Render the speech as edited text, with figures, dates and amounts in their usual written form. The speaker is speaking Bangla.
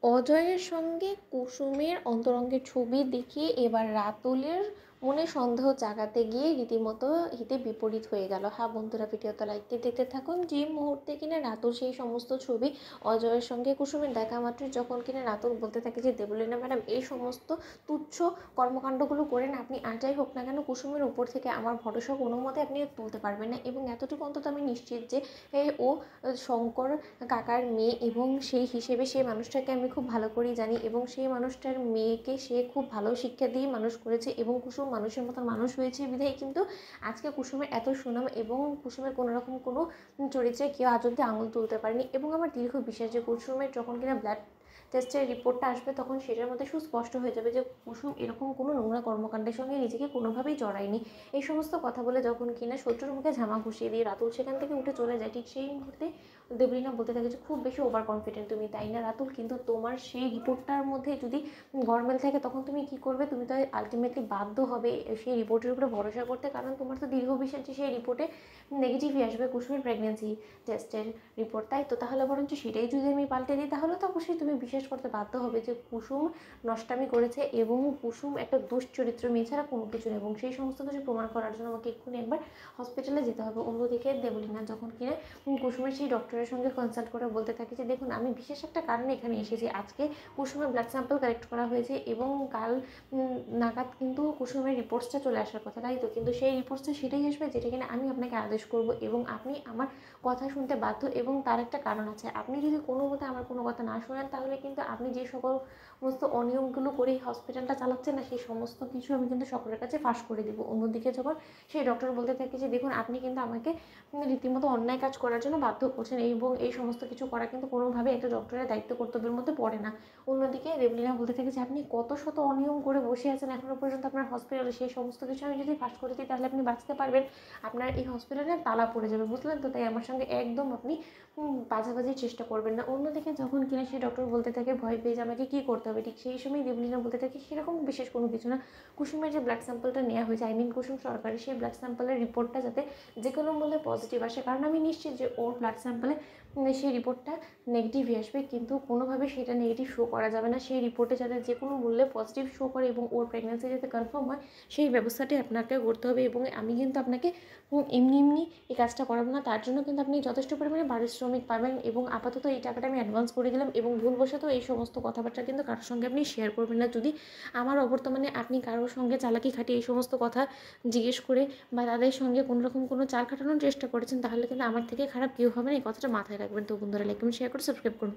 অজয়ের সঙ্গে কুসুমের অন্তরঙ্গের ছবি দেখিয়ে এবার রাতুলের মনে সন্দেহ জাগাতে গিয়ে রীতিমতো হিতে বিপরীত হয়ে গেল। হ্যাঁ বন্ধুরা, ভিডিওটা লাইক দিয়ে দেখতে থাকুন। যে মুহূর্তে কিনা রাতুল সেই সমস্ত ছবি অজয়ের সঙ্গে কুসুমের দেখা মাত্র যখন কিনা রাতুল বলতে থাকে যে দেবলীনা ম্যাডাম এই সমস্ত তুচ্ছ কর্মকাণ্ডগুলো করেন আপনি, আর যাই হোক না কেন কুসুমের উপর থেকে আমার ভরসা কোনো মতে আপনি তুলতে পারবেন না, এবং এতটুকু অন্তত আমি নিশ্চিত যে ও শঙ্কর কাকার মেয়ে, এবং সেই হিসেবে সেই মানুষটাকে আমি খুব ভালো করেই জানি, এবং সেই মানুষটার মেয়েকে সে খুব ভালো শিক্ষা দিয়ে মানুষ করেছে, এবং কুসুম মানুষের মতন মানুষ হয়েছে বিধায় কিন্তু আজকে কুসুমের এত সুনাম, এবং কুসুমের কোনো রকম কোনো চরিত্রে কেউ আজ অব্দি আঙুল তুলতে পারেনি। এবং আমার দীর্ঘ বিশ্বাস যে কুসুমের যখন কিনা ব্লাড টেস্টের রিপোর্টটা আসবে তখন সেটার মধ্যে সুস্পষ্ট হয়ে যাবে যে কুসুম এরকম কোনো নোংরা কর্মকাণ্ডের সঙ্গে নিজেকে কোনোভাবেই জড়ায়নি। এই সমস্ত কথা বলে যখন কিনা শত্রুর মুখে ঝামা ঘুষিয়ে দিয়ে রাতুল সেখান থেকে উঠে চলে যায়, ঠিক সেই মুহূর্তে দেবলীনা বলতে থাকে যে খুব বেশি ওভার কনফিডেন্ট তুমি, তাই না রাতুল? কিন্তু তোমার সেই রিপোর্টটার মধ্যে যদি গরমিল থাকে তখন তুমি কি করবে? তুমি তো আলটিমেটলি বাধ্য হবে সেই রিপোর্টের উপরে ভরসা করতে, কারণ তোমার তো দীর্ঘ বিশ্বাস যে সেই রিপোর্টে নেগেটিভই আসবে কুসুমের প্রেগনেন্সি টেস্টের রিপোর্ট, তাই তো? তাহলে বরঞ্চ সেটাই যদি আমি পাল্টে দিই তাহলে তো অবশ্যই তুমি বিশ্বাস করতে বাধ্য হবে যে কুসুম নষ্টামি করেছে এবং কুসুম একটা দুশ্চরিত্র মেয়ে ছাড়া কোনো কিছু নেই, এবং সেই সমস্ত কিছু প্রমাণ করার জন্য আমাকে এক্ষুনি একবার হসপিটালে যেতে হবে। অন্যদিকে দেবলীনা যখন কিনা কুসুমের সেই ডক্টরের সঙ্গে কনসাল্ট করে বলতে থাকে যে দেখুন আমি বিশেষ একটা কারণে এখানে এসেছি, আজকে কুসুমের ব্লাড স্যাম্পল কালেক্ট করা হয়েছে এবং কাল নাগাদ কিন্তু কুসুমের রিপোর্টসটা চলে আসার কথা, তাই তো? কিন্তু সেই রিপোর্টসটা সেটাই আসবে যেটা কিনা আমি আপনাকে আদেশ করব, এবং আপনি আমার কথা শুনতে বাধ্য, এবং তার একটা কারণ আছে। আপনি যদি কোনো মতে আমার কোনো কথা না শোনেন তাহলে কিন্তু আপনি যে সমস্ত অনিয়মগুলো করে হসপিটালটা চালাচ্ছেন না সেই সমস্ত কিছু আমি কিন্তু সকলের কাছে ফাঁস করে দেবো। অন্যদিকে যখন সেই ডক্টর বলতে থাকে যে দেখুন আপনি কিন্তু আমাকে রীতিমতো অন্যায় কাজ করার জন্য বাধ্য করছেন, এবং এই সমস্ত কিছু করা কিন্তু কোনোভাবে একটা ডক্টরের দায়িত্ব কর্তব্যের মধ্যে পড়ে না। অন্যদিকে দেবলীনা বলতে থাকে যে আপনি কত শত অনিয়ম করে বসে আছেন এখনও পর্যন্ত আপনার হসপিটালে, সেই সমস্ত কিছু আমি যদি ফাঁস করে দিই তাহলে আপনি বাঁচতে পারবেন, আপনার এই হসপিটালে তালা পড়ে যাবে, বুঝলেন তো? তাই আমার সঙ্গে একদম আপনি বাঝাবাঝির চেষ্টা করবেন না। অন্যদিকে যখন কিনা সেই ডক্টর বলতে থাকে ভয় পেয়ে যে আমাকে কী করতে হবে, ঠিক সেই সময় দেবলীনা বলতে থাকে সেরকম বিশেষ কোনো কিছু না, কুসুমের যে ব্লাড স্যাম্পলটা নেওয়া হয়েছে, কুসুম সরকারের সেই ব্লাড স্যাম্পলের রিপোর্টটা যাতে যে কোনো মূল্যে পজিটিভ আসে, কারণ আমি নিশ্চিত যে ওর ব্লাড স্যাম্পলে সেই রিপোর্টটা নেগেটিভই আসবে, কিন্তু কোনোভাবে সেটা নেগেটিভ শো করা যাবে না। সেই রিপোর্টে যাতে যে কোনো মূল্যে পজিটিভ শো করে এবং ওর প্রেগনেন্সি যাতে কনফার্ম হয় সেই ব্যবস্থাটি আপনাকে করতে হবে, এবং আমি কিন্তু আপনাকে এমনি এমনি এই কাজটা করাবো না, তার জন্য কিন্তু আপনি যথেষ্ট পরিমাণে পারিশ্রমিক পাবেন, এবং আপাতত এই টাকাটা আমি অ্যাডভান্স করে দিলাম, এবং ভুলবশত এই সমস্ত কথাবার্তা কিন্তু কারোর সঙ্গে আপনি শেয়ার করবেন না। যদি আমার অবর্তমানে আপনি কারোর সঙ্গে চালাকি খাটিয়ে এই সমস্ত কথা জিজ্ঞেস করে বা তাদের সঙ্গে কোনো রকম কোনো চাল খাটানোর চেষ্টা করেছেন তাহলে কিন্তু আমার থেকে খারাপ কেউ হবে না, এই কথাটা মাথায় রাখবেন। তো বন্ধুরা লাইক কমেন্ট শেয়ার করে সাবস্ক্রাইব করুন।